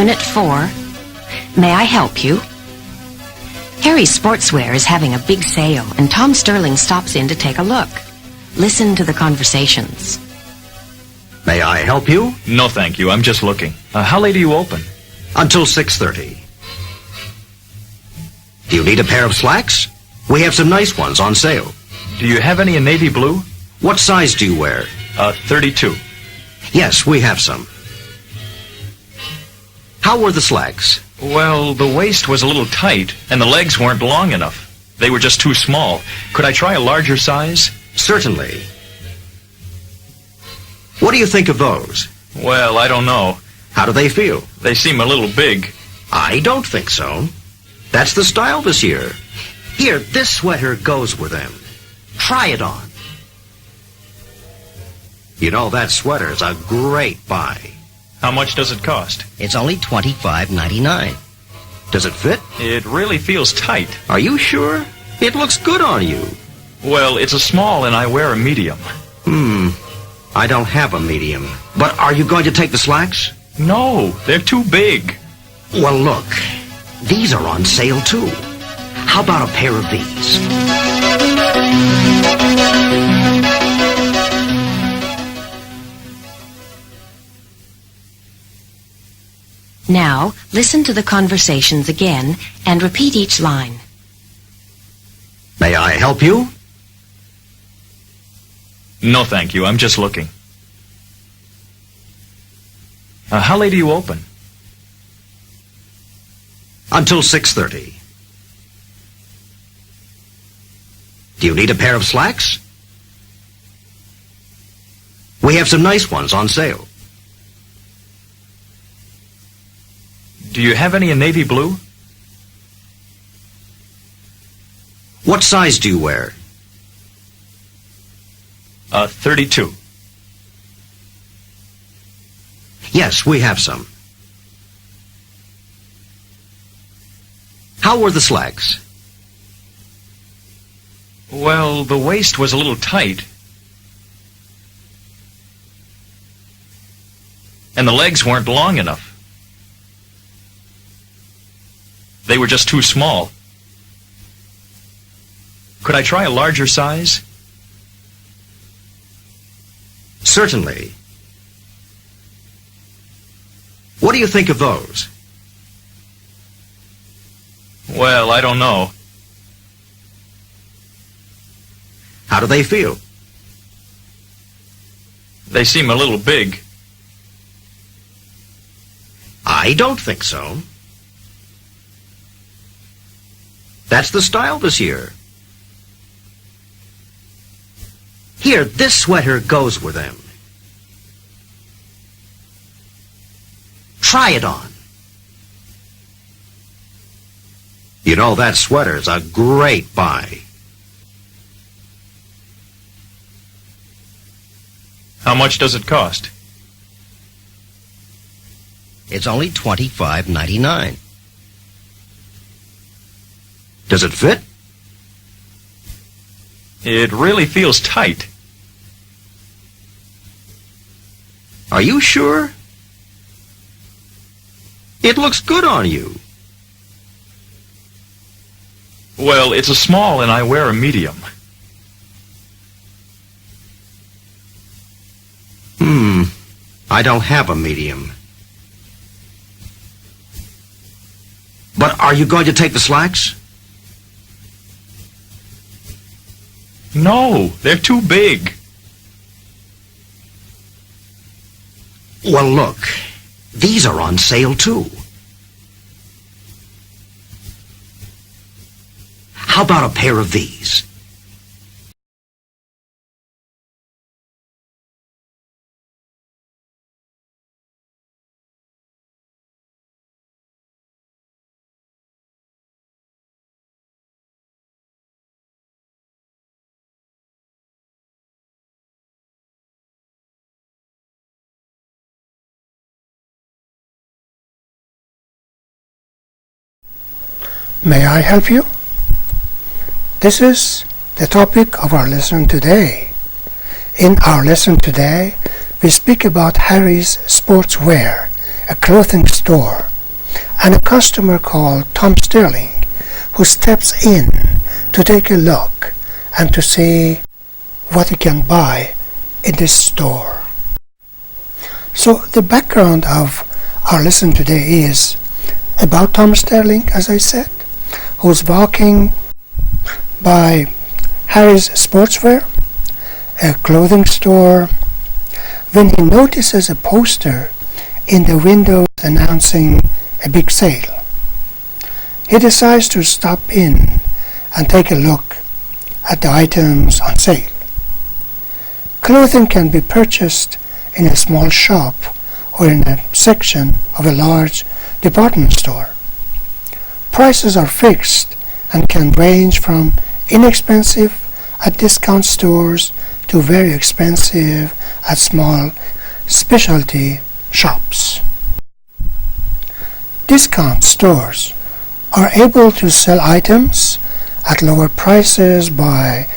Unit 4. May I help you? Harry's Sportswear is having a big sale, and Tom Sterling stops in to take a look. Listen to the conversations. May I help you? No, thank you. I'm just looking. How late are you open? Until 6:30. Do you need a pair of slacks? We have some nice ones on sale. Do you have any in navy blue? What size do you wear? 32. Yes, we have some. How were the slacks? Well, the waist was a little tight, and the legs weren't long enough. They were just too small. Could I try a larger size? Certainly. What do you think of those? Well, I don't know. How do they feel? They seem a little big. I don't think so. That's the style this year. Here, this sweater goes with them. Try it on. You know, that sweater's a great buy. How much does it cost? It's only $25.99. Does it fit? It really feels tight. Are you sure? It looks good on you. Well, it's a small and I wear a medium. I don't have a medium. But are you going to take the slacks? No, they're too big. Well, look. These are on sale, too. How about a pair of these? Now, listen to the conversations again and repeat each line. May I help you? No, thank you. I'm just looking. How late are you open? Until 6:30. Do you need a pair of slacks? We have some nice ones on sale. Do you have any in navy blue? What size do you wear? 32. Yes, we have some. How were the slacks? Well, the waist was a little tight. And the legs weren't long enough. They were just too small. Could I try a larger size? Certainly. What do you think of those? Well, I don't know. How do they feel? They seem a little big. I don't think so. That's the style this year. Here, this sweater goes with them. Try it on. You know, that sweater's a great buy. How much does it cost? It's only $25.99. Does it fit? It really feels tight. Are you sure? It looks good on you. Well, it's a small and I wear a medium. I don't have a medium. But are you going to take the slacks? No, they're too big. Well, look. These are on sale, too. How about a pair of these? May I help you? This is the topic of our lesson today. In our lesson today, we speak about Harry's Sportswear, a clothing store and a customer called Tom Sterling who steps in to take a look and to see what he can buy in this store. So the background of our lesson today is about Tom Sterling, as I said, who's walking by Harry's Sportswear, a clothing store, when he notices a poster in the window announcing a big sale. He decides to stop in and take a look at the items on sale. Clothing can be purchased in a small shop or in a section of a large department store. Prices are fixed and can range from inexpensive at discount stores to very expensive at small specialty shops. Discount stores are able to sell items at lower prices by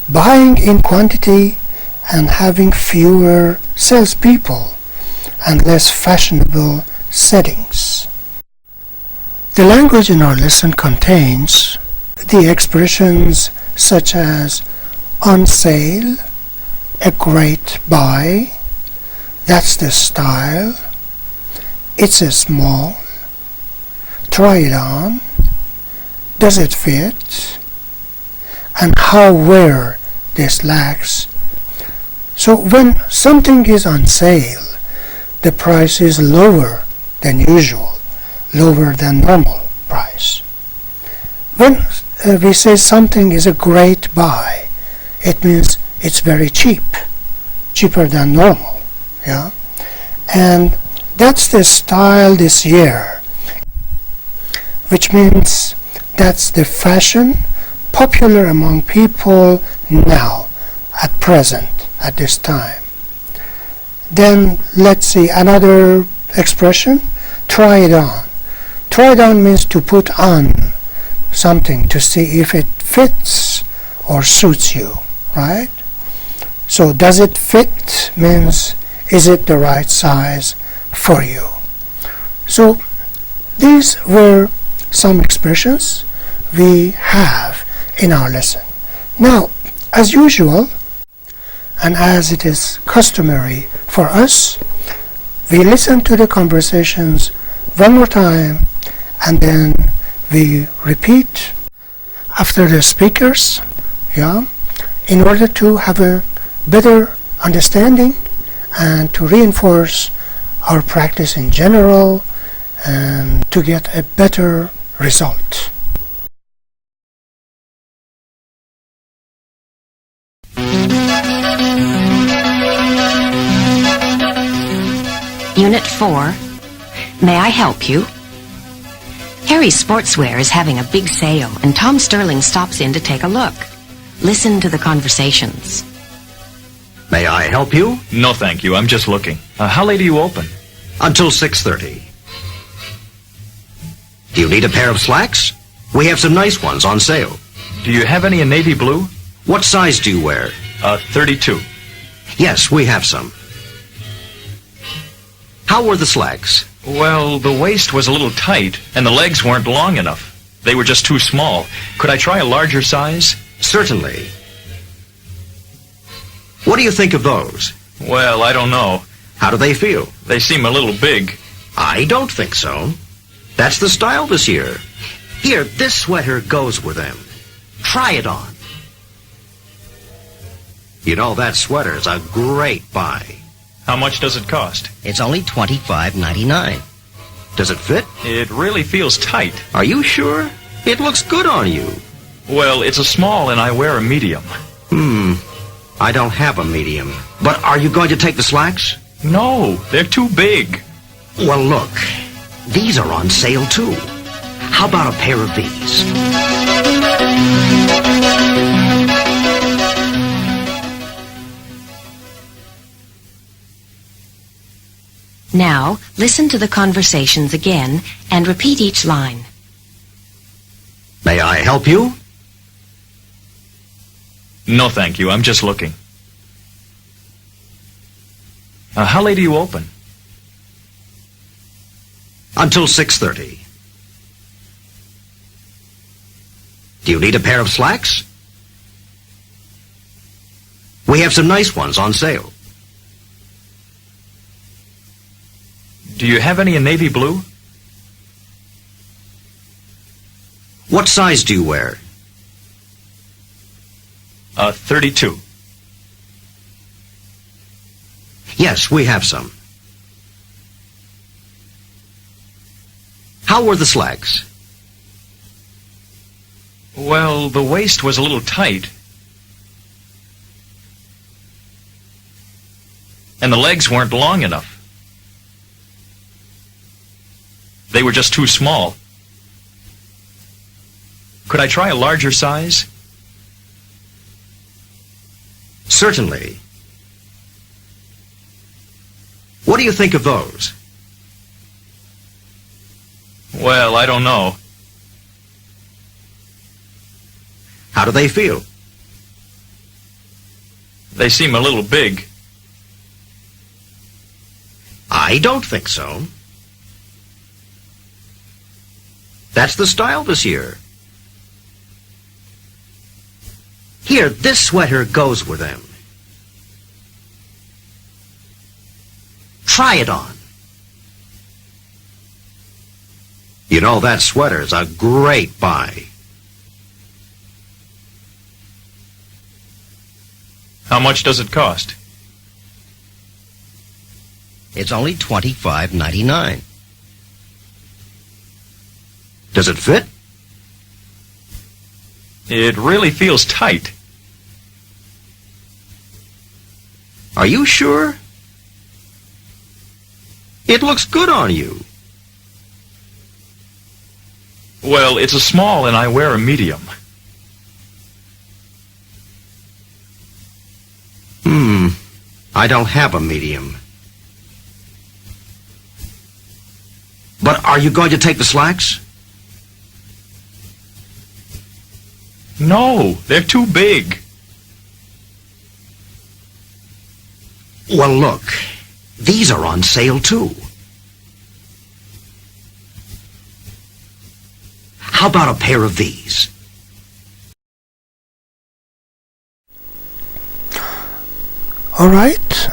buying in quantity and having fewer salespeople and less fashionable settings. The language in our lesson contains the expressions such as on sale, a great buy, that's the style, it's a small, try it on, does it fit, and how wear this lacks. So when something is on sale, the price is lower than usual, lower than normal price. When we say something is a great buy, it means it's very cheap, cheaper than normal, yeah? And that's the style this year, which means that's the fashion popular among people now, at present, at this time. Then let's see another expression, try it on. Try it on means to put on something to see if it fits or suits you, right? So does it fit means is it the right size for you? So these were some expressions we have in our lesson. Now, as usual, and as it is customary for us, we listen to the conversations one more time and then we repeat after the speakers, yeah, in order to have a better understanding and to reinforce our practice in general and to get a better result. Unit 4. May I help you? Harry's Sportswear is having a big sale and Tom Sterling stops in to take a look. Listen to the conversations. May I help you? No, thank you. I'm just looking. How late are you open? Until 6:30. Do you need a pair of slacks? We have some nice ones on sale. Do you have any in navy blue? What size do you wear? 32. Yes, we have some. How were the slacks? Well, the waist was a little tight, and the legs weren't long enough. They were just too small. Could I try a larger size? Certainly. What do you think of those? Well, I don't know. How do they feel? They seem a little big. I don't think so. That's the style this year. Here, this sweater goes with them. Try it on. You know, that sweater's a great buy. How much does it cost? It's only $25.99. Does it fit? It really feels tight. Are you sure? It looks good on you. Well, it's a small and I wear a medium. I don't have a medium. But are you going to take the slacks? No, they're too big. Well, look. These are on sale, too. How about a pair of these? Now, listen to the conversations again and repeat each line. May I help you? No, thank you. I'm just looking. How late are you open? Until 6:30. Do you need a pair of slacks? We have some nice ones on sale. Do you have any in navy blue? What size do you wear? 32. Yes, we have some. How were the slacks? Well, the waist was a little tight. And the legs weren't long enough. They were just too small. Could I try a larger size? Certainly. What do you think of those? Well, I don't know. How do they feel? They seem a little big. I don't think so. That's the style this year. Here, this sweater goes with them. Try it on. You know, that sweater's a great buy. How much does it cost? It's only $25.99. Does it fit? It really feels tight. Are you sure? It looks good on you. Well, it's a small and I wear a medium. I don't have a medium. But are you going to take the slacks? No, they're too big. Well, look, these are on sale too. How about a pair of these? All right,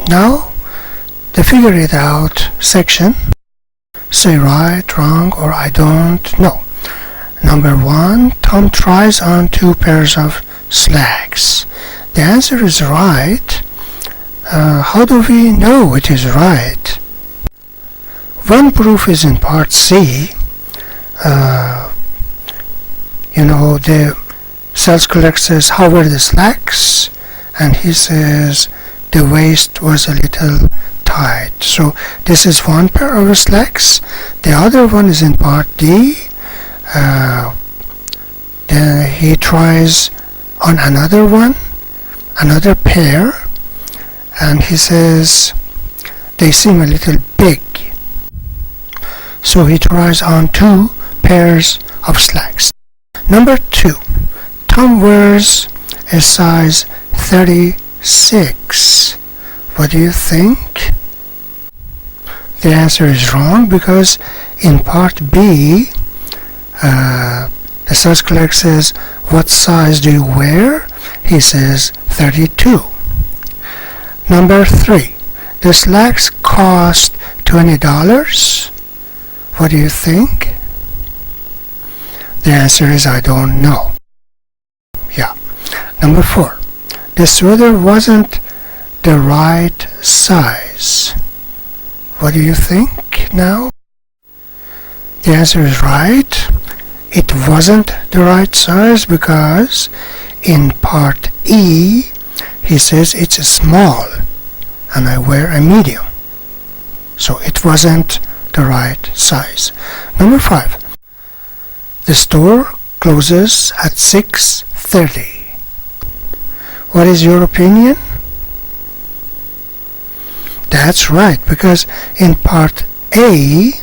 now the figure it out section. Say right, wrong, or I don't know. Number 1, Tom tries on 2 pairs of slacks. The answer is right. How do we know it is right? One proof is in part C. The sales clerk says, how were the slacks? And he says, the waist was a little tight. So this is one pair of slacks. The other one is in part D. Then he tries on another one, another pair, and he says, they seem a little big. So he tries on 2 pairs of slacks. Number 2, Tom wears a size 36. What do you think? The answer is wrong, because in part B, the sales clerk says, what size do you wear? He says 32. Number 3, the slacks cost $20. What do you think? The answer is I don't know. Yeah. Number 4, the sweater wasn't the right size. What do you think now? The answer is right. It wasn't the right size, because in part E he says it's small and I wear a medium. So it wasn't the right size. Number 5, the store closes at 6:30. What is your opinion? That's right, because in part A,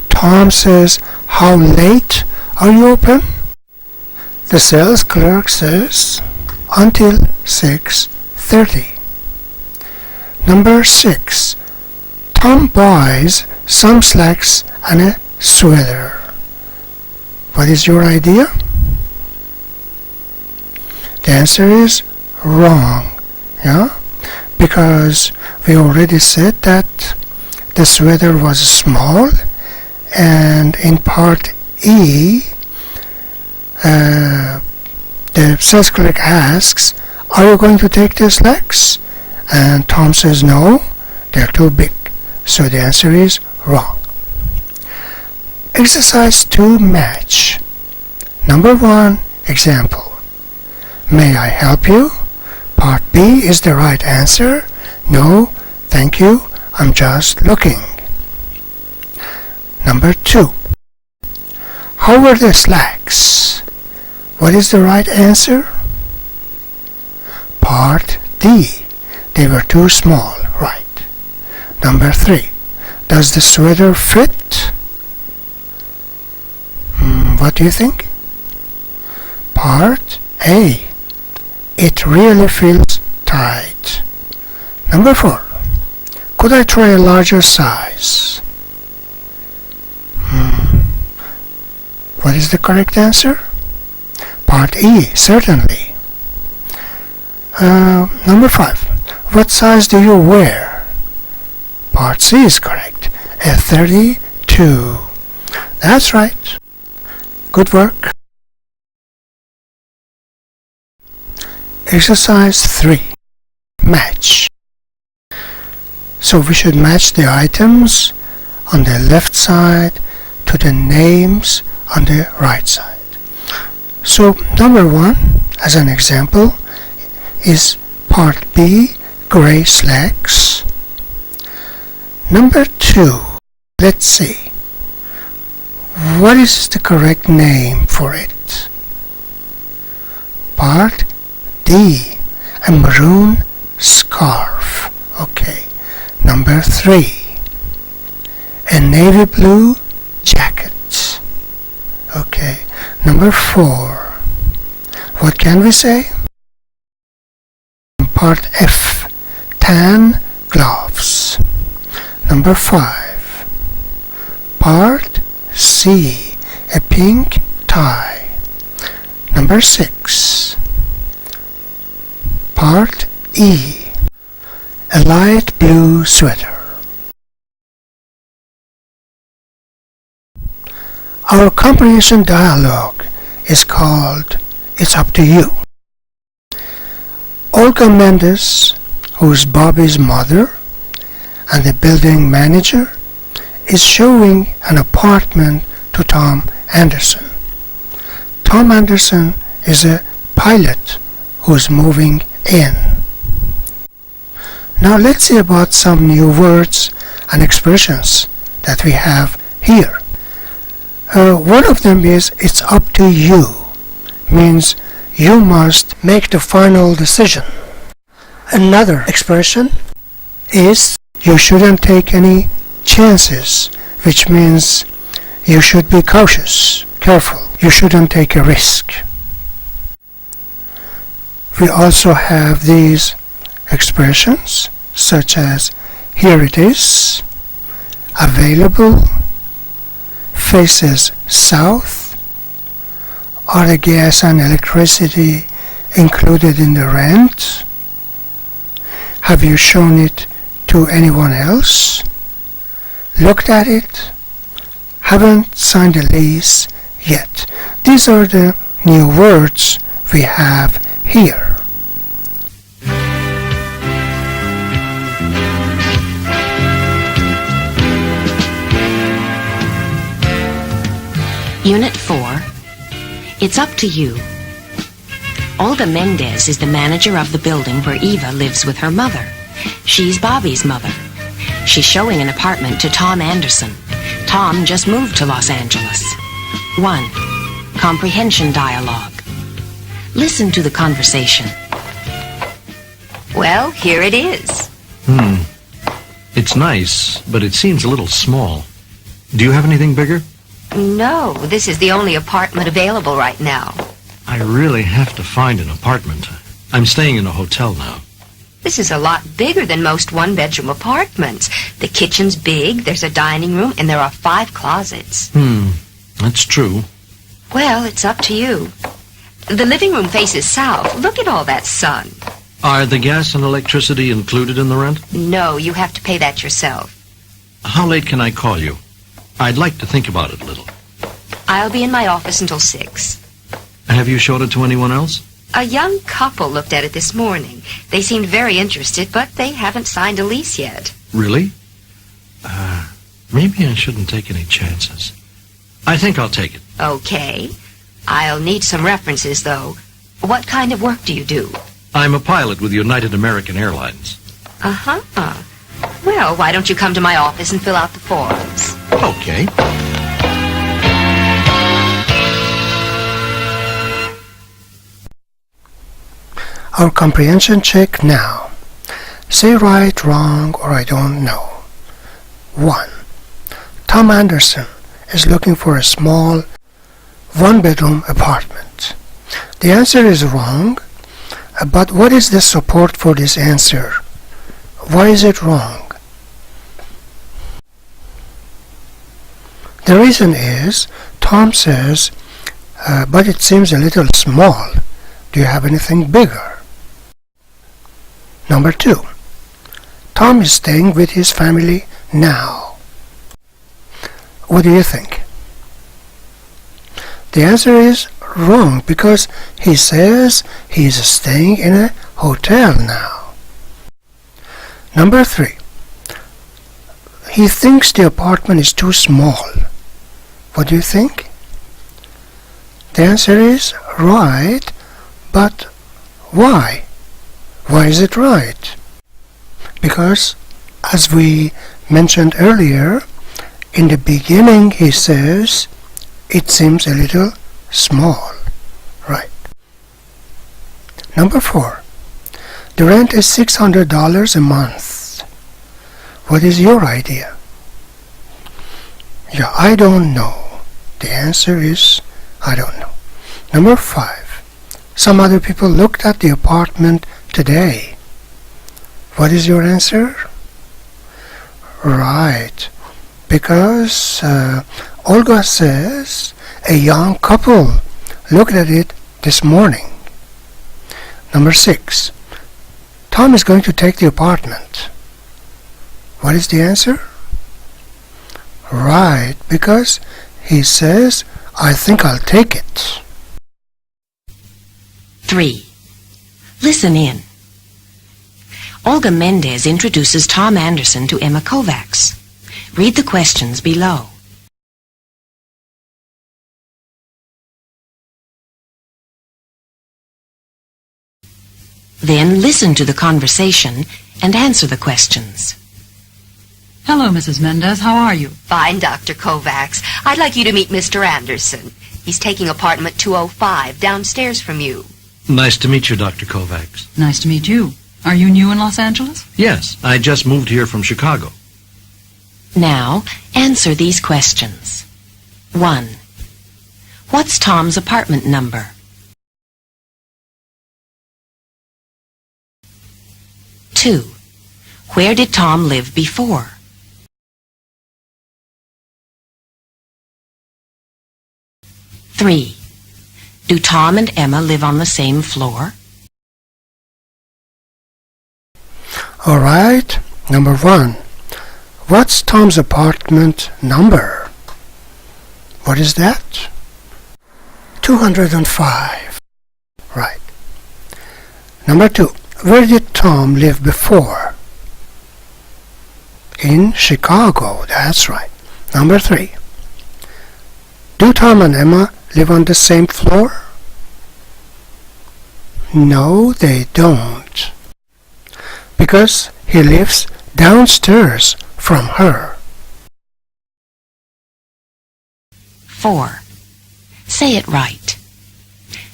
Tom says, how late are you open? The sales clerk says, until 6:30. Number 6, Tom buys some slacks and a sweater. What is your idea? The answer is wrong. Yeah? Because we already said that the sweater was small, and in part E, the sales clerk asks, "Are you going to take these legs?" And Tom says, "No, they're too big." So the answer is wrong. Exercise 2 match. Number 1 example. May I help you? Part B is the right answer. No, thank you, I'm just looking. Number 2. How were the slacks? What is the right answer? Part D. They were too small, right. Number 3. Does the sweater fit? What do you think? Part A. It really feels tight. Number 4. Could I try a larger size? What is the correct answer? Part E, certainly. Number 5. What size do you wear? Part C is correct. A 32. That's right. Good work. Exercise 3. Match. So we should match the items on the left side to the names on the right side. So number 1, as an example, is part B, gray slacks. Number 2, let's see. What is the correct name for it? Part D, a maroon scarf. Okay. Number 3, a navy blue jacket. Okay. Number 4, what can we say? Part F, tan gloves. Number 5, part C, a pink tie. Number 6, part E, a light blue sweater. Our comprehension dialogue is called It's Up to You. Olga Mendez, who is Bobby's mother and the building manager, is showing an apartment to Tom Anderson. Tom Anderson is a pilot who is moving in. Now let's see about some new words and expressions that we have here. One of them is "it's up to you," means you must make the final decision. Another expression is "you shouldn't take any chances," which means you should be cautious, careful. You shouldn't take a risk. We also have these expressions such as "here it is," "available," "faces south," "are the gas and electricity included in the rent?" "have you shown it to anyone else?" "looked at it?" "haven't signed a lease yet." These are the new words we have here. Unit 4. It's up to you. Olga Mendez is the manager of the building where Eva lives with her mother. She's Bobby's mother. She's showing an apartment to Tom Anderson. Tom just moved to Los Angeles. 1. Comprehension Dialog. Listen to the conversation. Well, here it is. It's nice, but it seems a little small. Do you have anything bigger? No, this is the only apartment available right now. I really have to find an apartment. I'm staying in a hotel now. This is a lot bigger than most one-bedroom apartments. The kitchen's big, there's a dining room, and there are 5 closets. That's true. Well, it's up to you. The living room faces south. Look at all that sun. Are the gas and electricity included in the rent? No, you have to pay that yourself. How late can I call you? I'd like to think about it a little. I'll be in my office until 6. Have you showed it to anyone else? A young couple looked at it this morning. They seemed very interested, but they haven't signed a lease yet. Really? Maybe I shouldn't take any chances. I think I'll take it. Okay. I'll need some references, though. What kind of work do you do? I'm a pilot with United American Airlines. Uh-huh. Well, why don't you come to my office and fill out the forms? Okay. Our comprehension check now. Say right, wrong, or I don't know. 1. Tom Anderson is looking for a small one-bedroom apartment. The answer is wrong, but what is the support for this answer? Why is it wrong? The reason is, Tom says, but it seems a little small. Do you have anything bigger? Number 2. Tom is staying with his family now. What do you think? The answer is wrong because he says he is staying in a hotel now. Number 3. He thinks the apartment is too small. What do you think? The answer is right, but why? Why is it right? Because, as we mentioned earlier, in the beginning he says, it seems a little small. Right. Number 4. The rent is $600 a month. What is your idea? Yeah, I don't know. The answer is, I don't know. Number 5. Some other people looked at the apartment today. What is your answer? Right. Because Olga says a young couple looked at it this morning. Number 6. Tom is going to take the apartment. What is the answer? Right, because he says, I think I'll take it. 3. Listen in. Olga Mendez introduces Tom Anderson to Emma Kovacs. Read the questions below. Then listen to the conversation and answer the questions. Hello, Mrs. Mendez. How are you? Fine, Dr. Kovacs. I'd like you to meet Mr. Anderson. He's taking apartment 205 downstairs from you. Nice to meet you, Dr. Kovacs. Nice to meet you. Are you new in Los Angeles? Yes, I just moved here from Chicago. Now, answer these questions. 1. What's Tom's apartment number? 2. Where did Tom live before? 3. Do Tom and Emma live on the same floor? All right. Number 1. What's Tom's apartment number? What is that? 205. Right. Number 2. Where did Tom live before? In Chicago. That's right. Number 3. Do Tom and Emma live on the same floor? No, they don't. Because he lives downstairs from her. 4. Say it right.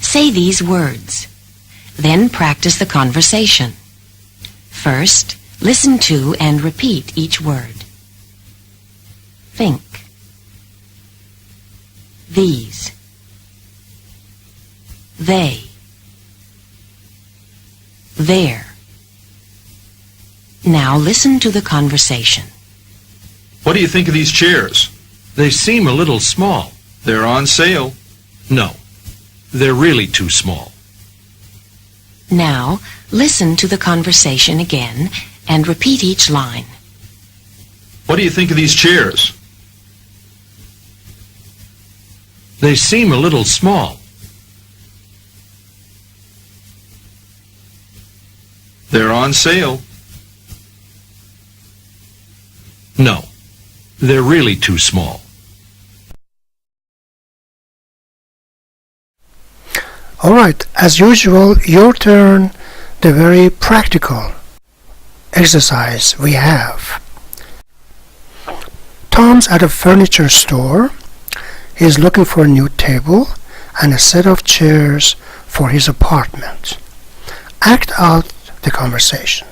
Say these words. Then practice the conversation. First, listen to and repeat each word. Think. These. They. There. Now listen to the conversation. What do you think of these chairs? They seem a little small. They're on sale. No, they're really too small. Now, listen to the conversation again and repeat each line. What do you think of these chairs? They seem a little small. They're on sale. No, they're really too small. Alright, as usual, your turn, the very practical exercise we have. Tom's at a furniture store. He's looking for a new table and a set of chairs for his apartment. Act out the conversation.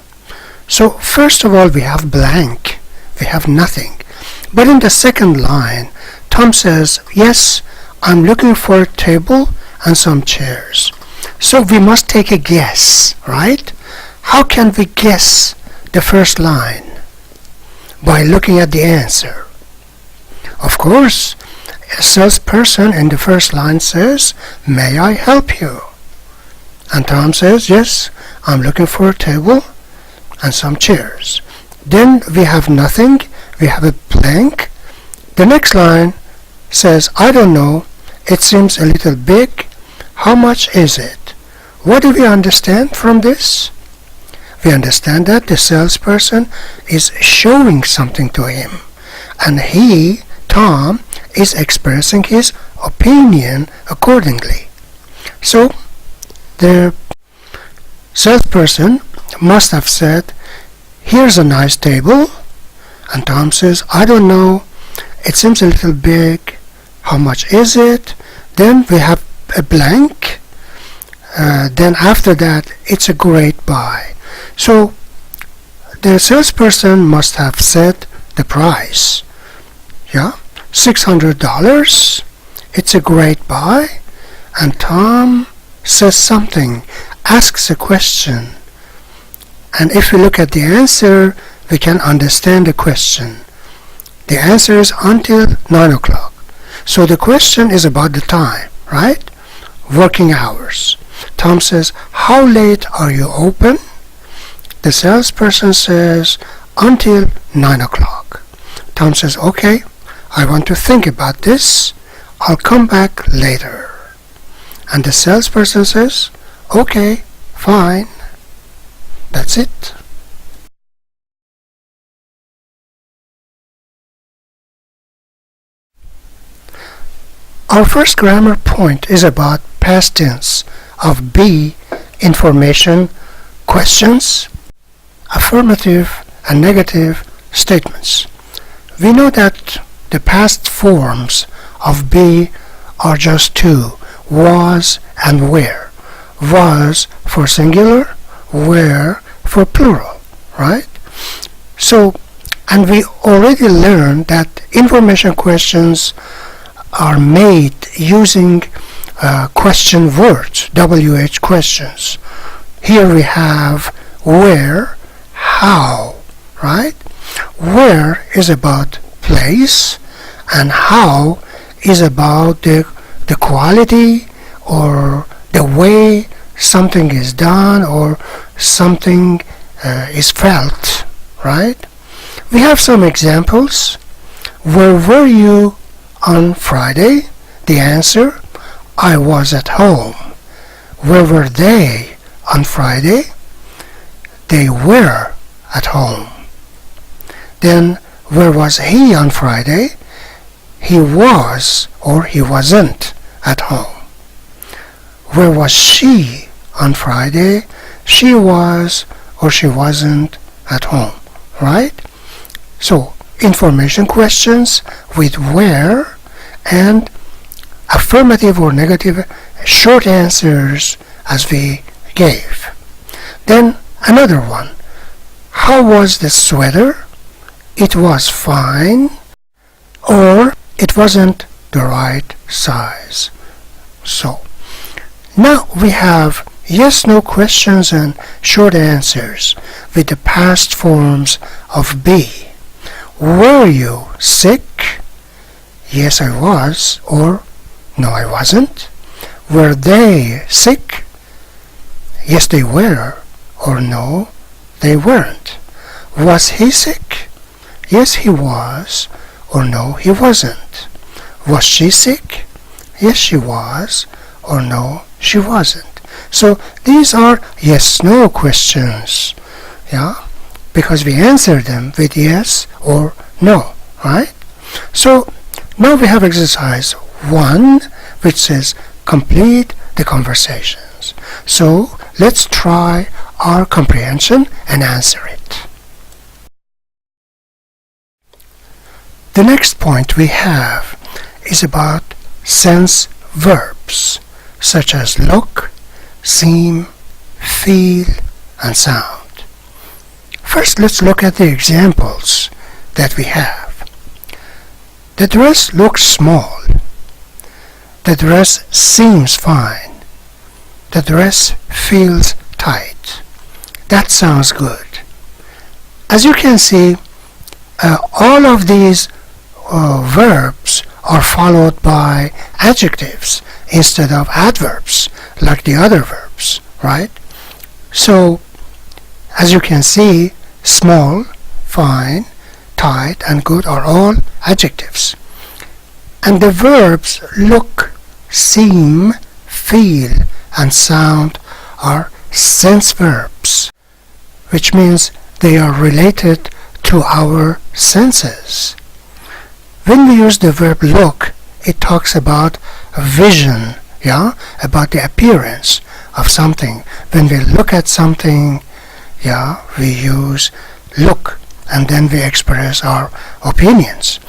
So first of all, we have blank. We have nothing. But in the second line, Tom says, yes, I'm looking for a table and some chairs. So we must take a guess, right? How can we guess the first line? By looking at the answer. Of course, a salesperson in the first line says, may I help you? And Tom says, yes, I'm looking for a table and some chairs. Then we have nothing, we have a blank. The next line says, I don't know, it seems a little big. How much is it? What do we understand from this? We understand that the salesperson is showing something to him, and he, Tom, is expressing his opinion accordingly. So the salesperson must have said, here's a nice table, and Tom says, I don't know, it seems a little big. How much is it? Then we have a blank. Then after that, it's a great buy. So the salesperson must have said the price. Yeah, $600. It's a great buy. And Tom says something, asks a question. And if we look at the answer, we can understand the question. The answer is until 9 o'clock. So the question is about the time, right? Working hours. Tom says, how late are you open? The salesperson says, until 9 o'clock. Tom says, okay, I want to think about this. I'll come back later. And the salesperson says, okay, fine. That's it. Our first grammar point is about past tense of be information questions, affirmative and negative statements. We know that the past forms of be are just two, was and were. Was for singular, were for plural, right? So, and we already learned that information questions are made using question words, WH questions. Here we have where, how, right? Where is about place, and how is about the quality or the way something is done or something is felt, right? We have some examples. Where were you on Friday? The answer, I was at home. Where were they on Friday? They were at home. Then, where was he on Friday? He was or he wasn't at home. Where was she on Friday? She was or she wasn't at home, right? So, information questions with where and affirmative or negative short answers as we gave. Then another one. How was the sweater? It was fine, or it wasn't the right size. So now we have yes, no questions and short answers with the past forms of be. Were you sick? Yes, I was, or No, I wasn't. Were they sick? Yes, they were. Or no, they weren't. Was he sick? Yes, he was. Or no, he wasn't. Was she sick? Yes, she was. Or no, she wasn't. So these are yes-no questions, yeah, because we answer them with yes or no, right? So now we have exercise 1, which says complete the conversations. So let's try our comprehension and answer it. The next point we have is about sense verbs, such as look, seem, feel, and sound. First, let's look at the examples that we have. The dress looks small. The dress seems fine. The dress feels tight. That sounds good. As you can see, all of these verbs are followed by adjectives instead of adverbs, like the other verbs, right? So, as you can see, small, fine, tight, and good are all adjectives. And the verbs look, seem, feel, and sound are sense verbs, which means they are related to our senses. When we use the verb look, it talks about vision, yeah, about the appearance of something. When we look at something, yeah, we use look, and then we express our opinions.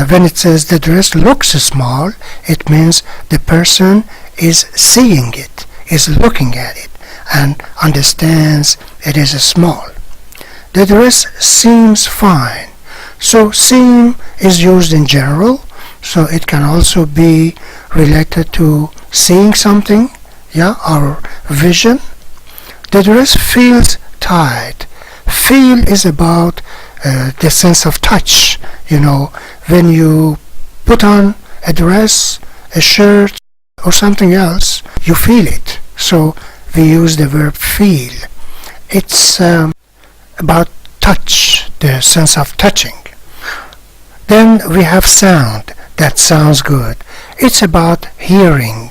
When it says the dress looks small, it means the person is seeing it, is looking at it, and understands it is small. The dress seems fine. So seem is used in general, so it can also be related to seeing something, yeah, our vision. The dress feels tight. Feel is about the sense of touch. You know, when you put on a dress, a shirt, or something else, you feel it. So we use the verb feel. It's about touch, the sense of touching. Then we have sound. That sounds good. It's about hearing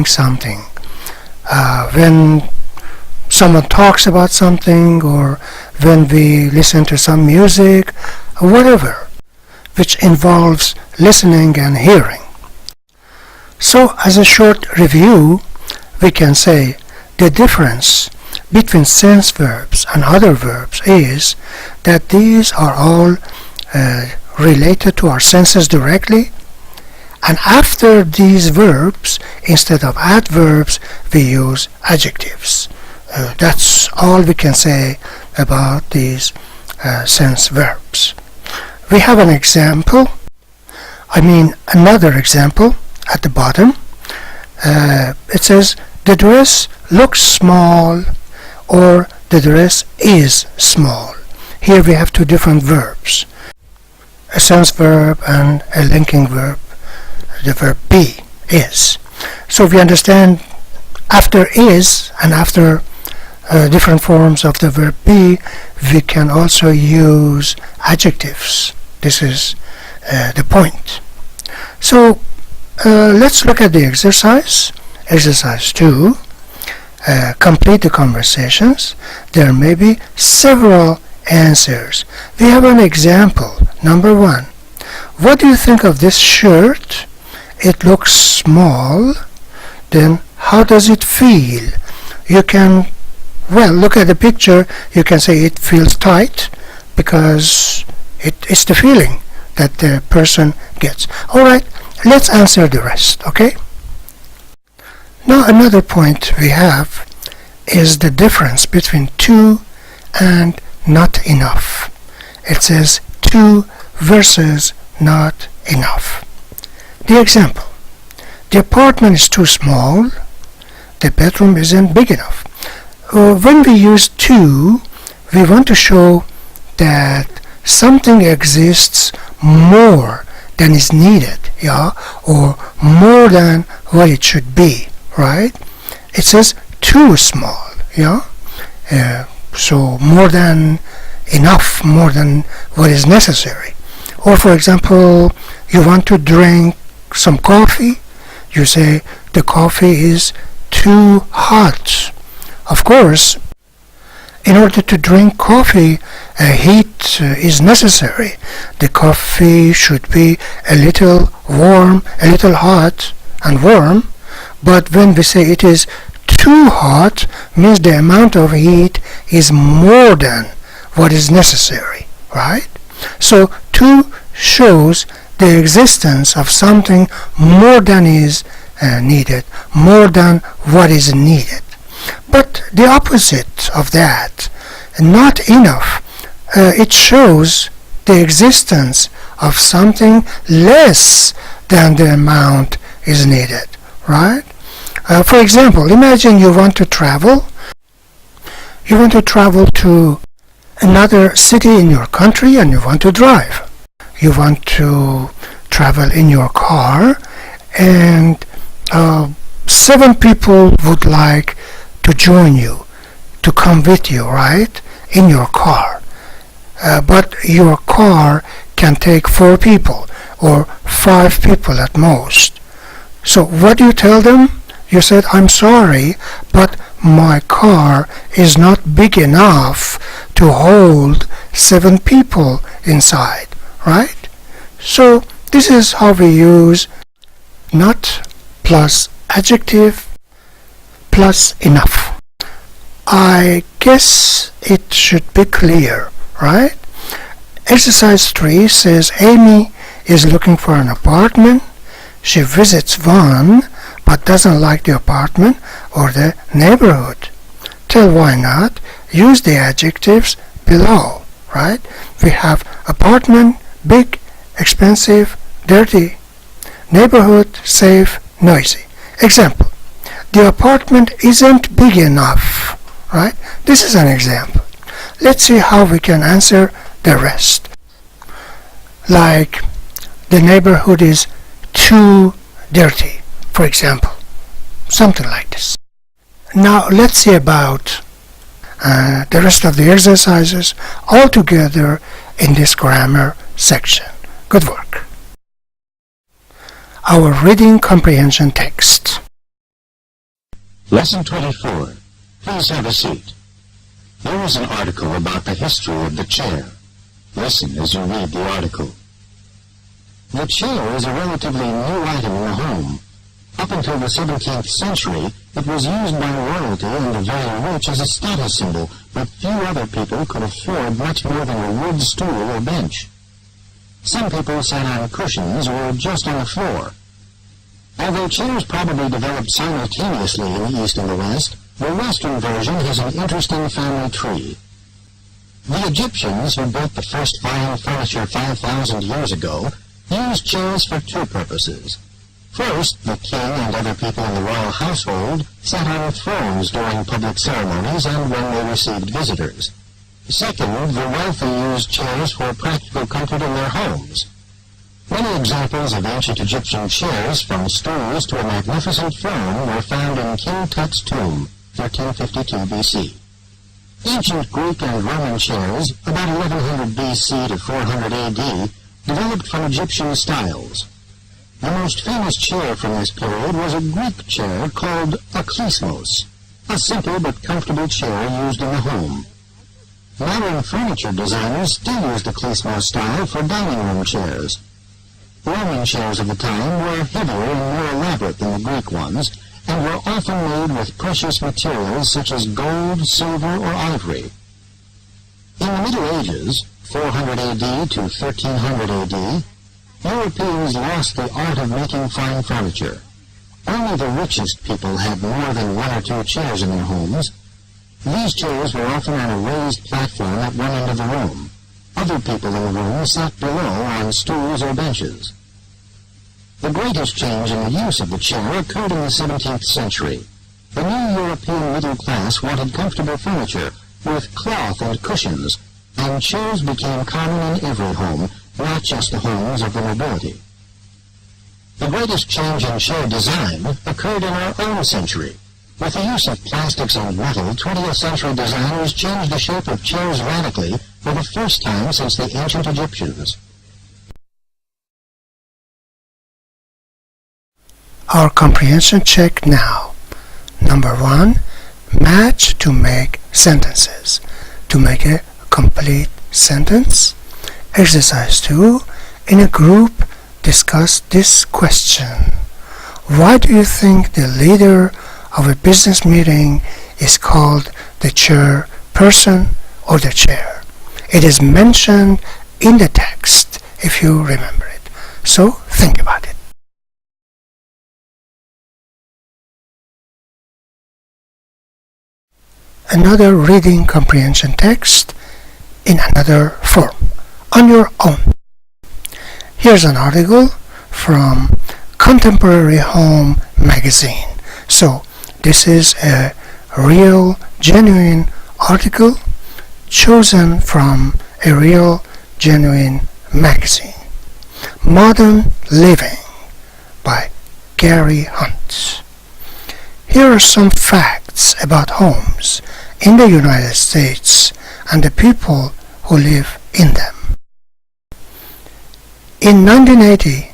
something. When someone talks about something, or when we listen to some music, or whatever, which involves listening and hearing. So, as a short review, we can say the difference between sense verbs and other verbs is that these are all related to our senses directly, and after these verbs, instead of adverbs, we use adjectives. That's all we can say about these sense verbs. We have an example, another example at the bottom. It says, the dress looks small, or the dress is small. Here we have two different verbs, a sense verb and a linking verb, the verb be, is. So we understand after is and after different forms of the verb be, we can also use adjectives. This is the point. So let's look at the exercise. Exercise 2. Complete the conversations. There may be several answers. We have an example. Number 1. What do you think of this shirt? It looks small. Then how does it feel? You can, look at the picture. You can say it feels tight, because it's the feeling that the person gets. Alright, let's answer the rest, okay? Now another point we have is the difference between too and not enough. It says too versus not enough. The example: the apartment is too small, the bedroom isn't big enough. When we use too, we want to show that something exists more than is needed, yeah, or more than what it should be, right? It says too small, yeah. So more than enough, more than what is necessary. Or for example, you want to drink some coffee, you say the coffee is too hot. Of course, in order to drink coffee, heat is necessary. The coffee should be a little warm, a little hot and warm, but when we say it is too hot, means the amount of heat is more than what is necessary, right? So too shows the existence of something more than is needed, more than what is needed. But the opposite of that, not enough, it shows the existence of something less than the amount is needed, right? For example, imagine you want to travel. You want to travel to another city in your country and you want to drive. You want to travel in your car and 7 people would like to join you, to come with you, right, in your car. But your car can take 4 people or 5 people at most. So what do you tell them? You said, I'm sorry, but my car is not big enough to hold 7 people inside, right? So this is how we use not plus adjective plus enough. I guess it should be clear, right? Exercise 3 says Amy is looking for an apartment. She visits one but doesn't like the apartment or the neighborhood. Tell why not. Use the adjectives below, right? We have apartment, big, expensive, dirty. Neighborhood, safe, noisy. Example. The apartment isn't big enough, right? This is an example. Let's see how we can answer the rest. Like, the neighborhood is too dirty, for example. Something like this. Now let's see about the rest of the exercises all together in this grammar section. Good work. Our reading comprehension text. Lesson 24. Please have a seat. Here is an article about the history of the chair. Listen as you read the article. The chair is a relatively new item in the home. Up until the 17th century, it was used by royalty and the very rich as a status symbol, but few other people could afford much more than a wood stool or bench. Some people sat on cushions or just on the floor. Although chairs probably developed simultaneously in the East and the West, the Western version has an interesting family tree. The Egyptians, who built the first fine furniture 5,000 years ago, used chairs for 2 purposes. First, the king and other people in the royal household sat on thrones during public ceremonies and when they received visitors. Second, the wealthy used chairs for practical comfort in their homes. Many examples of ancient Egyptian chairs, from stools to a magnificent throne, were found in King Tut's tomb, 1352 BC. Ancient Greek and Roman chairs, about 1100 BC to 400 AD, developed from Egyptian styles. The most famous chair from this period was a Greek chair called a klysmos, a simple but comfortable chair used in the home. Modern furniture designers still use the klysmos style for dining room chairs. Roman chairs of the time were heavier and more elaborate than the Greek ones, and were often made with precious materials such as gold, silver, or ivory. In the Middle Ages, 400 AD to 1300 AD, Europeans lost the art of making fine furniture. Only the richest people had more than 1 or 2 chairs in their homes. These chairs were often on a raised platform at one end of the room. Other people in the room sat below on stools or benches. The greatest change in the use of the chair occurred in the 17th century. The new European middle class wanted comfortable furniture with cloth and cushions, and chairs became common in every home, not just the homes of the nobility. The greatest change in chair design occurred in our own century. With the use of plastics and metal, 20th century designers changed the shape of chairs radically for the first time since the ancient Egyptians. Our comprehension check now. Number 1, match to make sentences. To make a complete sentence. Exercise 2, in a group, discuss this question. Why do you think the leader of a business meeting is called the chairperson or the chair? It is mentioned in the text, if you remember it. So think about it. Another reading comprehension text in another form, on your own. Here's an article from Contemporary Home magazine. So this is a real, genuine article chosen from a real, genuine magazine. Modern Living by Gary Hunt. Here are some facts about homes in the United States and the people who live in them. In 1980,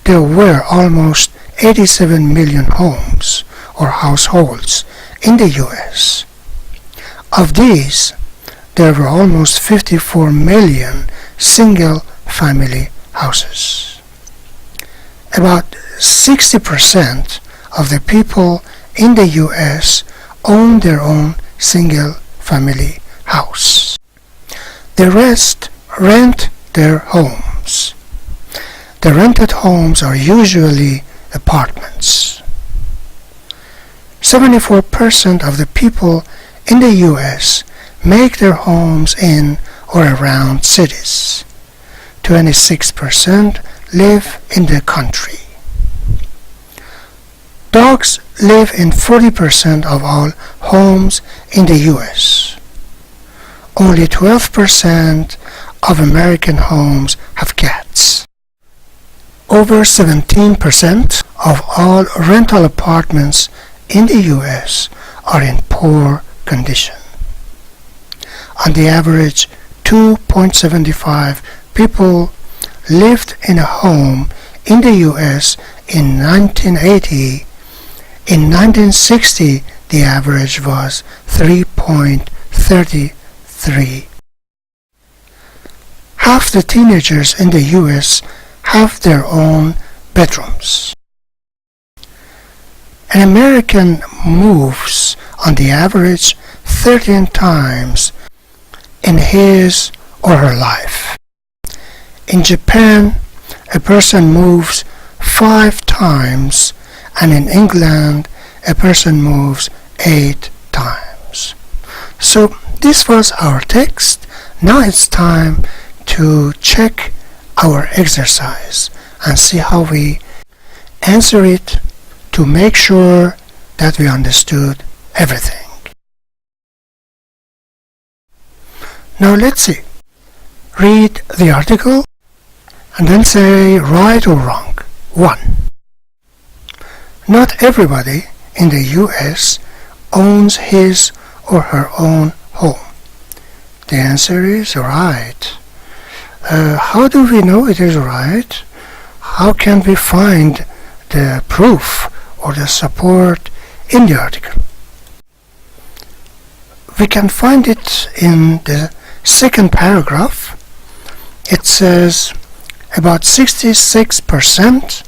there were almost 87 million homes or households in the U.S. Of these, there were almost 54 million single-family houses. About 60% of the people in the U.S. own their own single-family house. The rest rent their homes. The rented homes are usually apartments. 74% of the people in the U.S. make their homes in or around cities. 26% live in the country. Dogs live in 40% of all homes in the U.S. Only 12% of American homes have cats. Over 17% of all rental apartments in the U.S. are in poor condition. On the average, 2.75 people lived in a home in the U.S. in 1980. In 1960, the average was 3.33. Half the teenagers in the U.S. have their own bedrooms. An American moves on the average 13 times in his or her life. In Japan, a person moves 5 times, and in England, a person moves 8 times. So this was our text. Now it's time to check our exercise and see how we answer it to make sure that we understood everything. Now let's see. Read the article and then say right or wrong. 1. Not everybody in the U.S. owns his or her own home. The answer is right. How do we know it is right? How can we find the proof or the support in the article? We can find it in the second paragraph. It says about 66%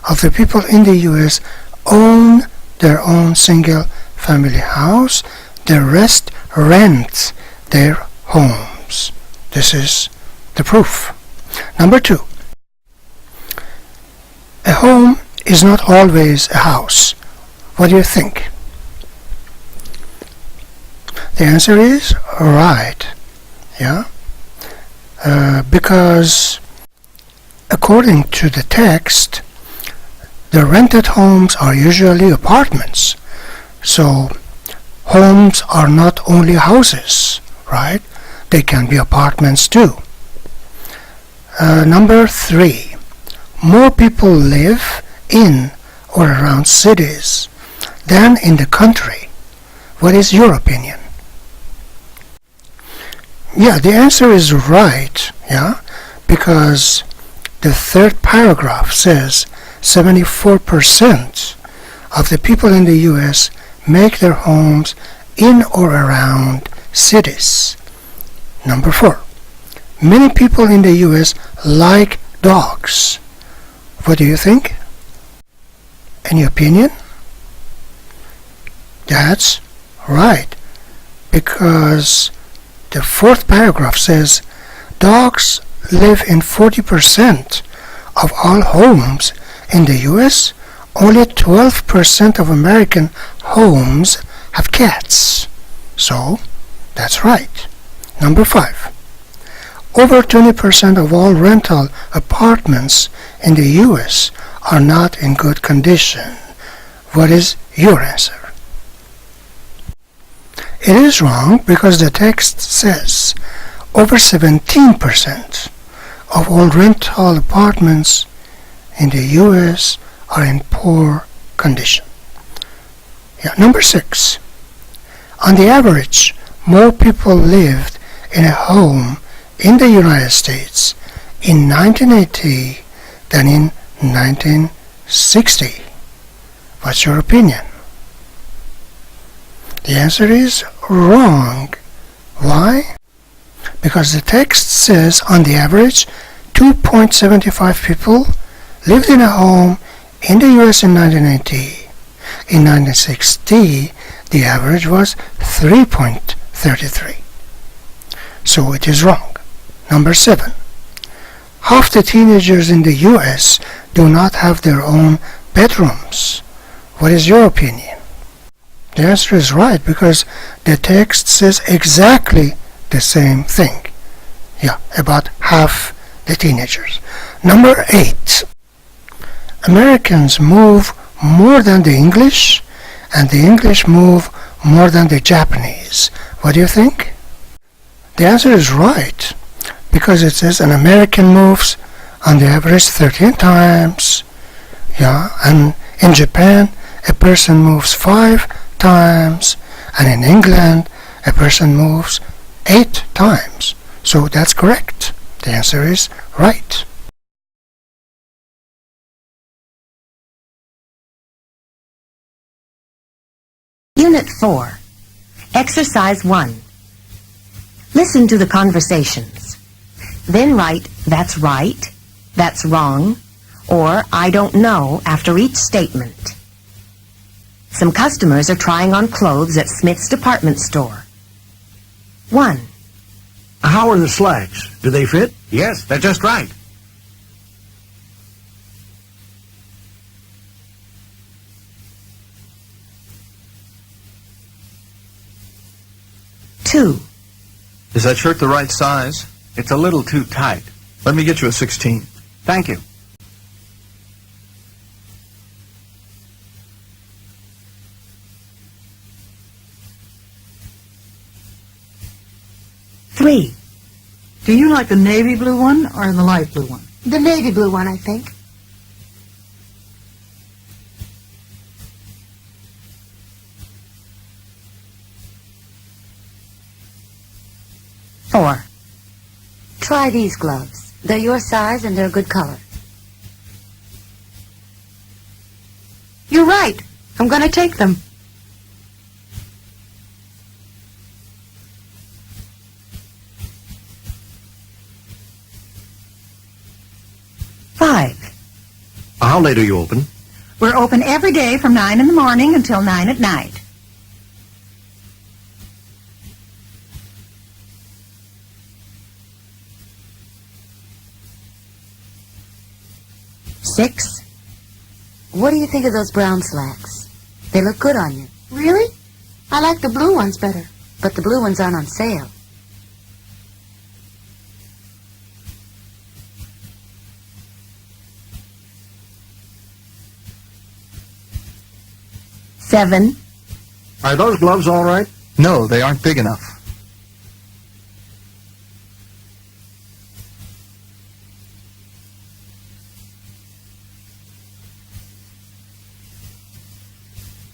of the people in the U.S. own their own single-family house. The rest rent their homes. This is the proof. Number 2. A home is not always a house. What do you think? The answer is right. Yeah? Because according to the text, the rented homes are usually apartments. So homes are not only houses, right? They can be apartments too. Number 3. more people live in or around cities than in the country. What is your opinion? Yeah, the answer is right, yeah, because the third paragraph says 74% of the people in the U.S. make their homes in or around cities. Number 4. Many people in the U.S. like dogs. What do you think? Any opinion? That's right, because the fourth paragraph says dogs live in 40% of all homes in the U.S. Only 12% of American homes have cats. So, that's right. Number 5. Over 20% of all rental apartments in the U.S. are not in good condition. What is your answer? It is wrong because the text says over 17% of all rental apartments in the U.S. are in poor condition. Yeah, number 6. On the average, more people lived in a home in the United States in 1980 than in 1960. What's your opinion? The answer is wrong. Why? Because the text says on the average 2.75 people lived in a home in the US in 1980. In 1960, the average was 3.33. So it is wrong. Number 7. Half the teenagers in the US do not have their own bedrooms. What is your opinion? The answer is right because the text says exactly the same thing. Yeah, about half the teenagers. Number 8. Americans move more than the English, and the English move more than the Japanese. What do you think? The answer is right because it says an American moves on the average 13 times. Yeah, and in Japan, a person moves 5 times, and in England, a person moves 8 times. So that's correct. The answer is right. Unit 4. Exercise 1. Listen to the conversations. Then write, "That's right," "That's wrong," or "I don't know" after each statement. Some customers are trying on clothes at Smith's department store. 1. How are the slacks? Do they fit? Yes, they're just right. 2. Is that shirt the right size? It's a little too tight. Let me get you a 16. Thank you. 3. Do you like the navy blue one or the light blue one? The navy blue one, I think. 4. Try these gloves. They're your size and they're a good color. You're right. I'm going to take them. 5. How late are you open? We're open every day from 9 in the morning until 9 at night. 6. What do you think of those brown slacks? They look good on you. Really? I like the blue ones better. But the blue ones aren't on sale. 7. Are those gloves all right? No, they aren't big enough.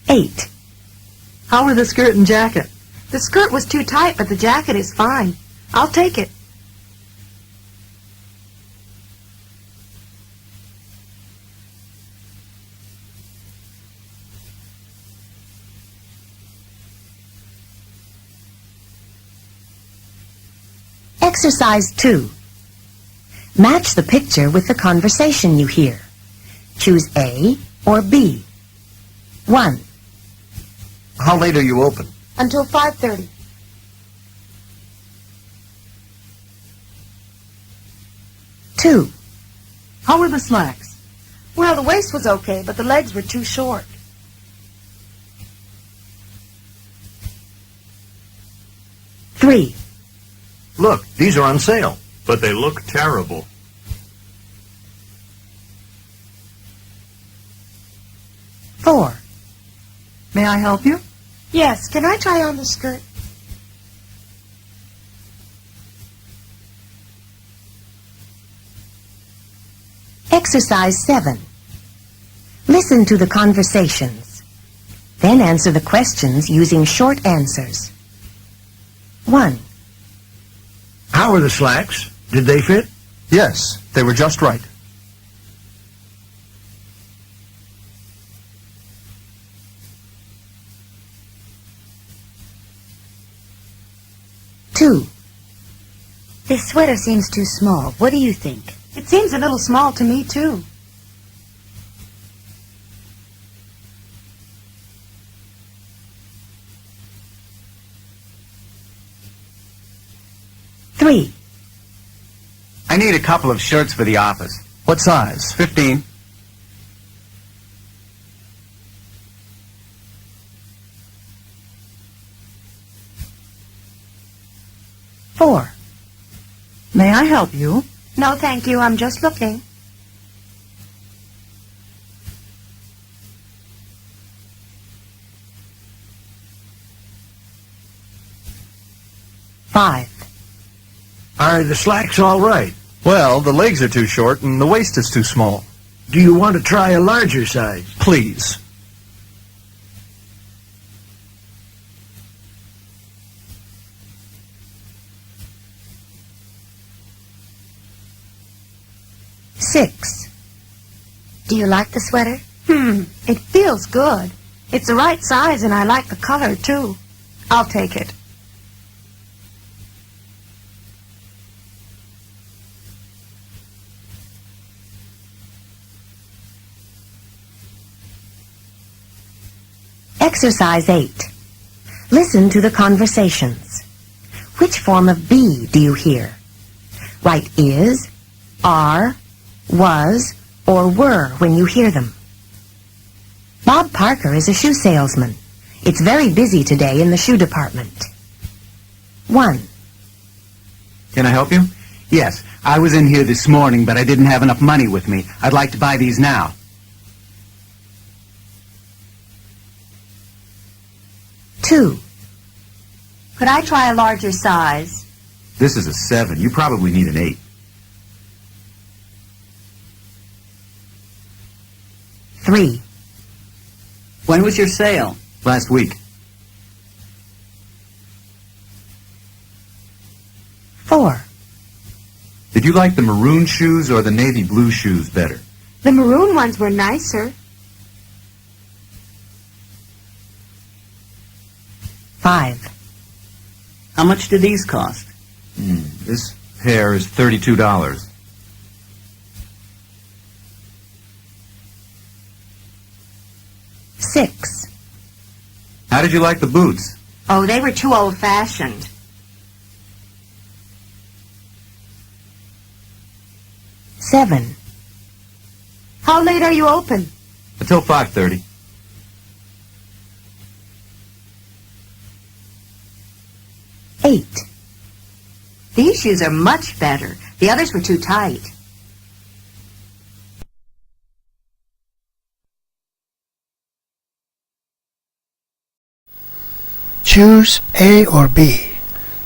8. How are the skirt and jacket? The skirt was too tight, but the jacket is fine. I'll take it. Exercise 2. Match the picture with the conversation you hear. Choose A or B. 1. How late are you open? Until 5:30. 2. How are the slacks? Well, the waist was okay, but the legs were too short. 3. Look, these are on sale. But they look terrible. 4. May I help you? Yes, can I try on the skirt? Exercise 7. Listen to the conversations. Then answer the questions using short answers. 1. How are the slacks? Did they fit? Yes, they were just right. 2. This sweater seems too small. What do you think? It seems a little small to me, too. 3. I need a couple of shirts for the office. What size? 15. 4. May I help you? No, thank you. I'm just looking. 5. Are the slacks all right? Well, the legs are too short and the waist is too small. Do you want to try a larger size? Please. 6. Do you like the sweater? It feels good. It's the right size, and I like the color, too. I'll take it. 8. Exercise 8. Listen to the conversations. Which form of B do you hear? Write is, are, was, or were when you hear them. Bob Parker is a shoe salesman. It's very busy today in the shoe department. 1. Can I help you? Yes, I was in here this morning, but I didn't have enough money with me. I'd like to buy these now. 2. Could I try a larger size? This is a 7. You probably need an 8. 3. When was your sale? Last week. 4. Did you like the maroon shoes or the navy blue shoes better? The maroon ones were nicer. 5. How much do these cost? This pair is $32. 6. How did you like the boots? Oh, they were too old-fashioned. 7. How late are you open? Until 5:30. 8. These shoes are much better. The others were too tight. Choose A or B,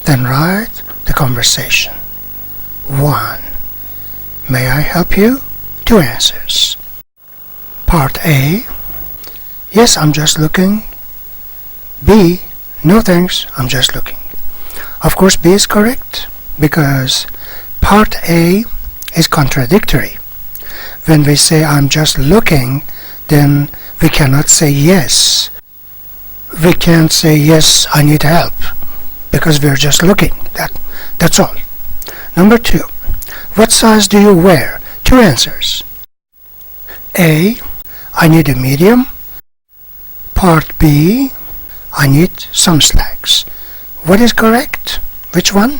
then write the conversation. 1. May I help you? 2 answers. Part A. Yes, I'm just looking. B, no thanks, I'm just looking. Of course, B is correct because part A is contradictory. When we say I'm just looking, then we cannot say yes. We can't say yes, I need help, because we're just looking. That's all. Number 2. What size do you wear? 2 answers. A, I need a medium. Part B, I need some slacks. What is correct? Which one?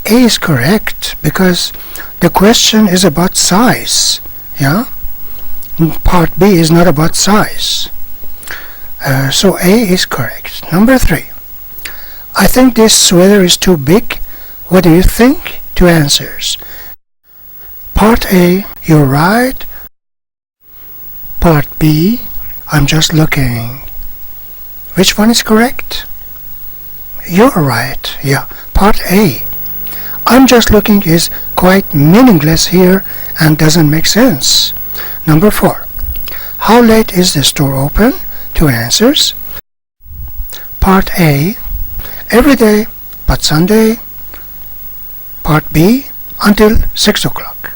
A is correct because the question is about size. Yeah? Part B is not about size. So A is correct. Number 3. I think this sweater is too big. What do you think? 2 answers. Part A, you're right. Part B, I'm just looking. Which one is correct? You're right. Yeah, part A. I'm just looking is quite meaningless here and doesn't make sense. Number 4. How late is the store open? 2 answers. Part A, every day but Sunday. Part B, until 6 o'clock.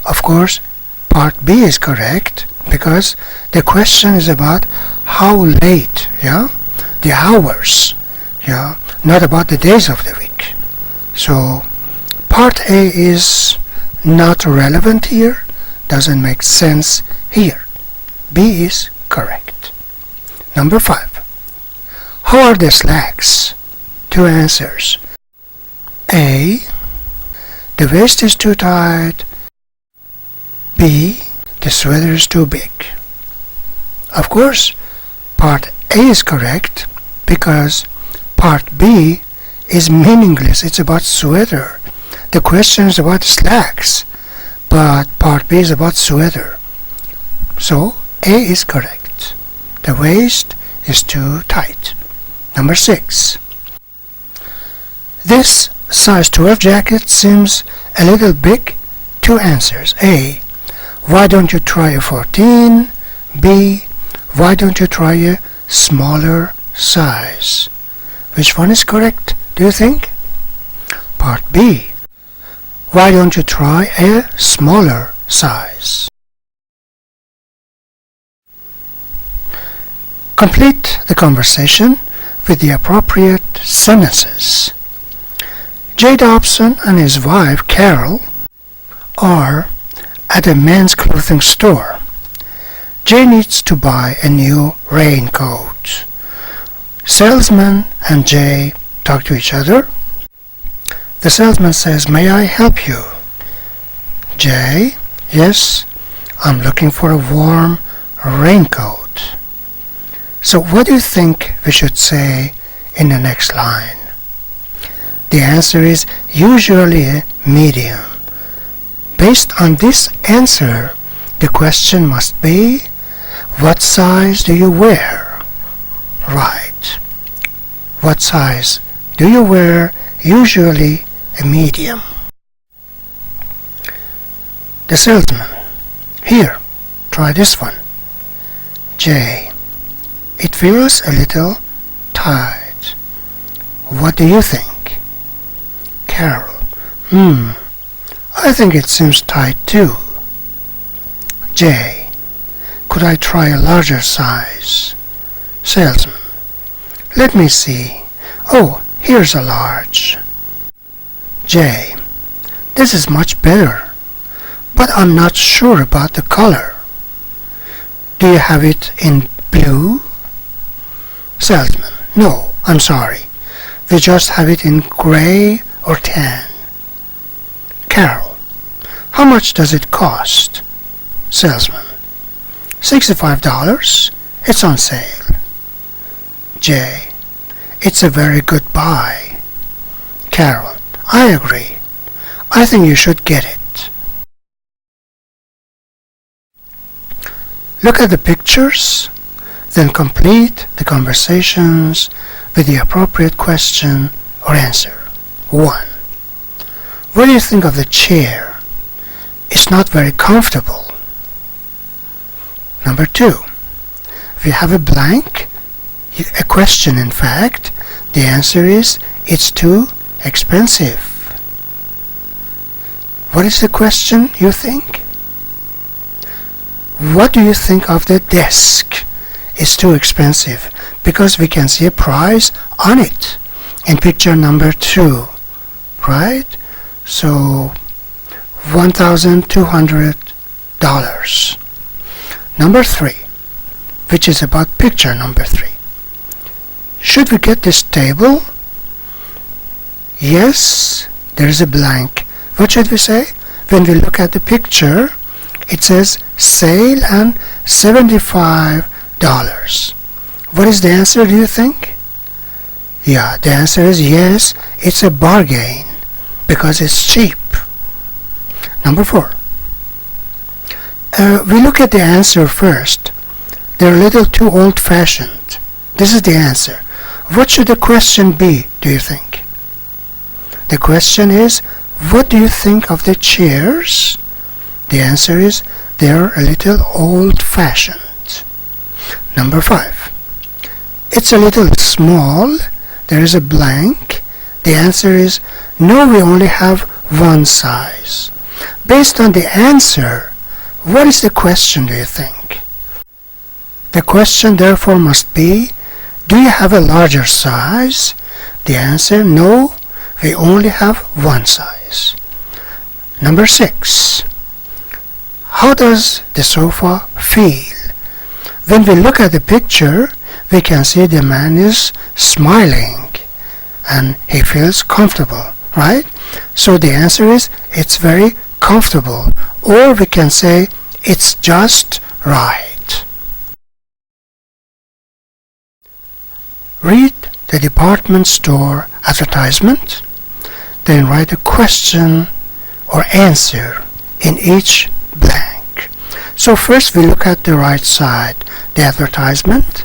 Of course, part B is correct because the question is about how late, yeah? The hours, yeah? Not about the days of the week. So, part A is not relevant here, doesn't make sense here. B is correct. Number 5. How are the slacks? 2 answers. A, the waist is too tight. B, the sweater is too big. Of course, part A is correct because part B is meaningless. It's about sweater. The question is about slacks, but part B is about sweater. So A is correct. The waist is too tight. Number 6. This size 12 jacket seems a little big. 2 answers. A, why don't you try a 14? B, why don't you try a smaller size? Which one is correct, do you think? Part B, why don't you try a smaller size? Complete the conversation with the appropriate sentences. J. Dobson and his wife, Carol, are at a men's clothing store. Jay needs to buy a new raincoat. Salesman and Jay talk to each other. The salesman says, "May I help you?" Jay, "Yes, I'm looking for a warm raincoat." So what do you think we should say in the next line? The answer is usually a medium. Based on this answer, the question must be, what size do you wear? Right. What size do you wear? Usually a medium. The salesman, "Here, try this one." Jay, "It feels a little tight. What do you think?" Carol, I think it seems tight too." Jay, "Could I try a larger size?" Salesman, "Let me see. Oh, here's a large." Jay, "This is much better, but I'm not sure about the color. Do you have it in blue?" Salesman, "No, I'm sorry. We just have it in gray or tan." Carol, "How much does it cost?" Salesman, $65. It's on sale." Jay, "It's a very good buy." Carol, "I agree. I think you should get it." Look at the pictures, then complete the conversations with the appropriate question or answer. 1. What do you think of the chair? It's not very comfortable. Number 2. We have a blank, a question in fact. The answer is, it's too expensive. What is the question, you think? What do you think of the desk? It's too expensive, because we can see a price on it in picture number 2, right? So $1,200. Number 3, which is about picture number 3. Should we get this table? Yes, there is a blank. What should we say? When we look at the picture, it says sale and $75. What is the answer, do you think? Yeah, the answer is yes, it's a bargain because it's cheap. Number 4. We look at the answer first. They're a little too old-fashioned. This is the answer. What should the question be, do you think? The question is, what do you think of the chairs? The answer is, they're a little old-fashioned. Number 5. It's a little small. There is a blank. The answer is, no, we only have one size. Based on the answer, what is the question, do you think? The question therefore must be, do you have a larger size? The answer, no, we only have one size. Number 6. How does the sofa feel? When we look at the picture, we can see the man is smiling and he feels comfortable, right? So the answer is, it's very comfortable, or we can say, it's just right. Read the department store advertisement, then write a question or answer in each blank. So first we look at the right side, the advertisement.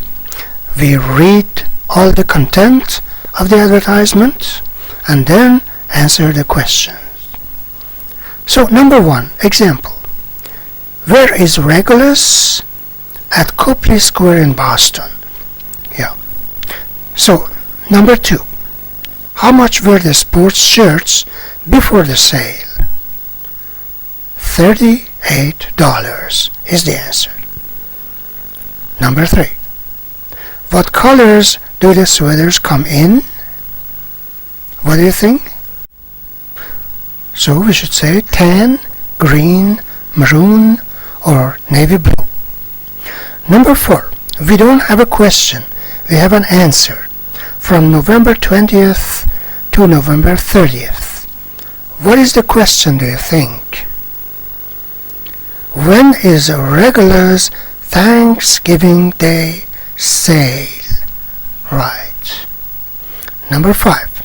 We read all the content of the advertisement and then answer the questions. So number 1, example. Where is Regulus? At Copley Square in Boston. Yeah. So number 2. How much were the sports shirts before the sale? $38 is the answer. Number 3. What colors do the sweaters come in? What do you think? So we should say tan, green, maroon, or navy blue. Number 4. We don't have a question. We have an answer. From November 20th to November 30th. What is the question, do you think? When is Regulus Thanksgiving Day sale? Right. Number 5.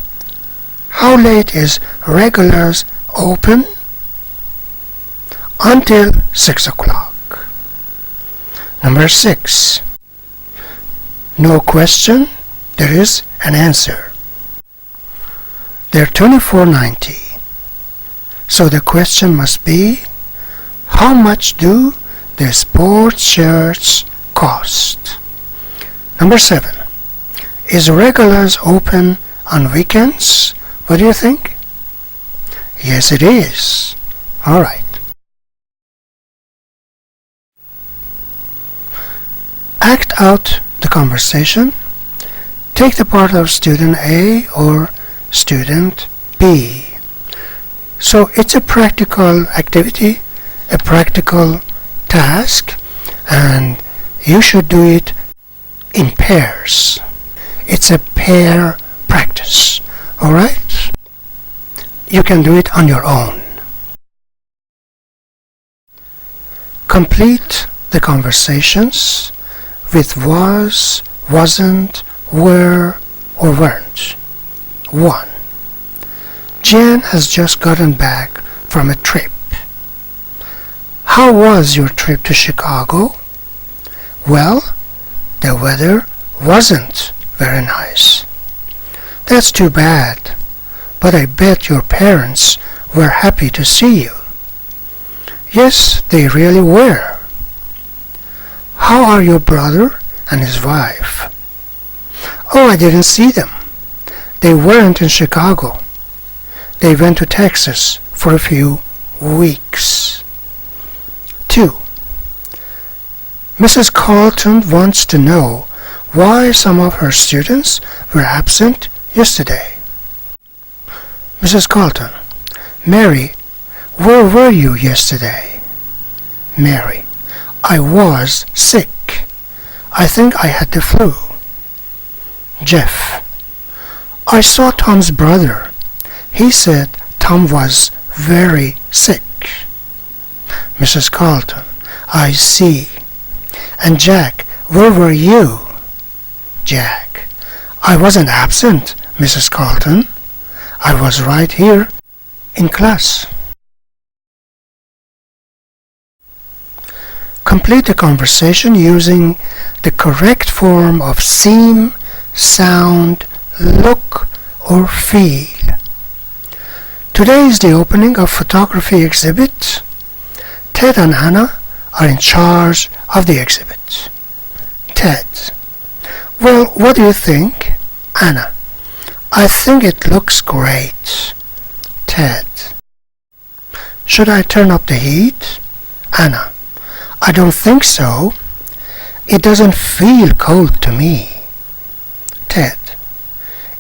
How late is Regulus open? Until 6 o'clock. Number 6. No question, there is an answer. They're $24.90. So the question must be, how much do the sports shirts cost? Number 7. Is Regulus open on weekends? What do you think? Yes, it is. All right. Act out the conversation. Take the part of student A or student B. So it's a practical activity, a practical task, and you should do it in pairs. It's a pair practice. All right? You can do it on your own. Complete the conversations with was, wasn't, were, or weren't. 1. Jan has just gotten back from a trip. How was your trip to Chicago? Well, the weather wasn't very nice. That's too bad, but I bet your parents were happy to see you. Yes, they really were. How are your brother and his wife? Oh, I didn't see them. They weren't in Chicago. They went to Texas for a few weeks. 2. Mrs. Carlton wants to know why some of her students were absent yesterday. Mrs. Carlton: Mary, where were you yesterday? Mary: I was sick. I think I had the flu. Jeff: I saw Tom's brother. He said Tom was very sick. Mrs. Carlton: I see. And Jack, where were you? Jack: I wasn't absent, Mrs. Carlton. I was right here in class. Complete the conversation using the correct form of seem, sound, look, or feel. Today is the opening of photography exhibit. Ted and Anna are in charge of the exhibit. Ted: Well, what do you think? Anna: I think it looks great. Ted: Should I turn up the heat? Anna: I don't think so. It doesn't feel cold to me. Ted: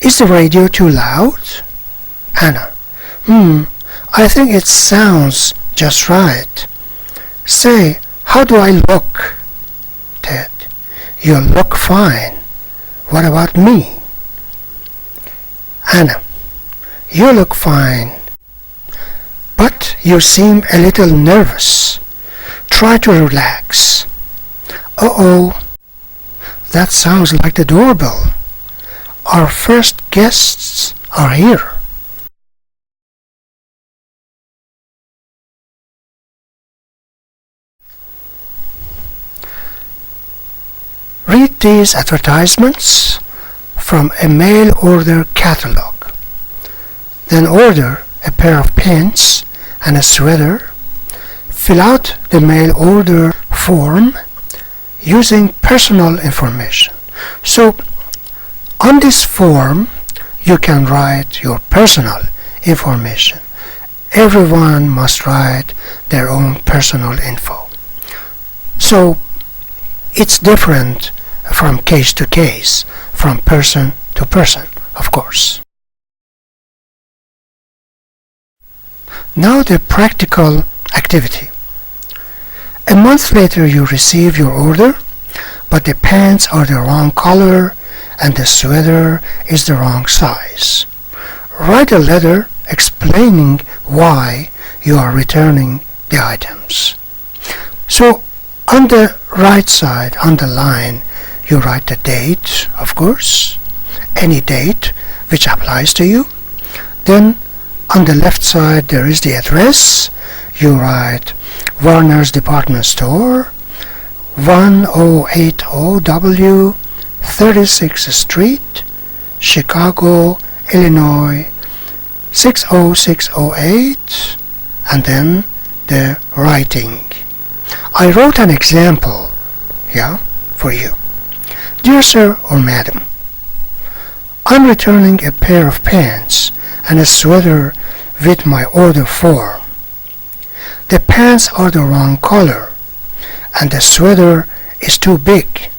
Is the radio too loud? Anna: I think it sounds just right. Say, how do I look? Ted: You look fine. What about me? Anna: You look fine, but you seem a little nervous. Try to relax. Uh-oh, that sounds like the doorbell. Our first guests are here. Read these advertisements from a mail order catalog. Then order a pair of pants and a sweater. Fill out the mail order form using personal information. So on this form you can write your personal information. Everyone must write their own personal info. So it's different from case to case, from person to person, of course. Now the practical activity. A month later you receive your order, but the pants are the wrong color and the sweater is the wrong size. Write a letter explaining why you are returning the items. So on the right side, on the line, you write the date, of course, any date which applies to you. Then on the left side there is the address. You write Warner's Department Store, 1080W 36th Street, Chicago, Illinois 60608, and then the writing. I wrote an example, for you. Dear Sir or Madam, I'm returning a pair of pants and a sweater with my order form. The pants are the wrong color and the sweater is too big.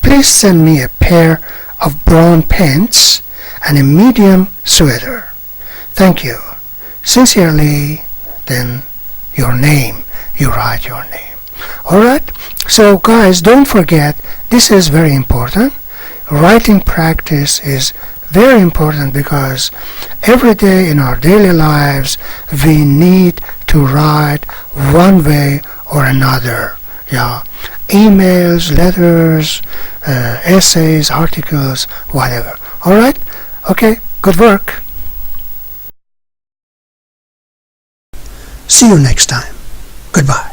Please send me a pair of brown pants and a medium sweater. Thank you. Sincerely, then your name. You write your name. Alright? So guys, don't forget, this is very important. Writing practice is very important because every day in our daily lives we need to write one way or another. Emails, letters, essays, articles, whatever. Alright? Okay, good work. See you next time. Goodbye.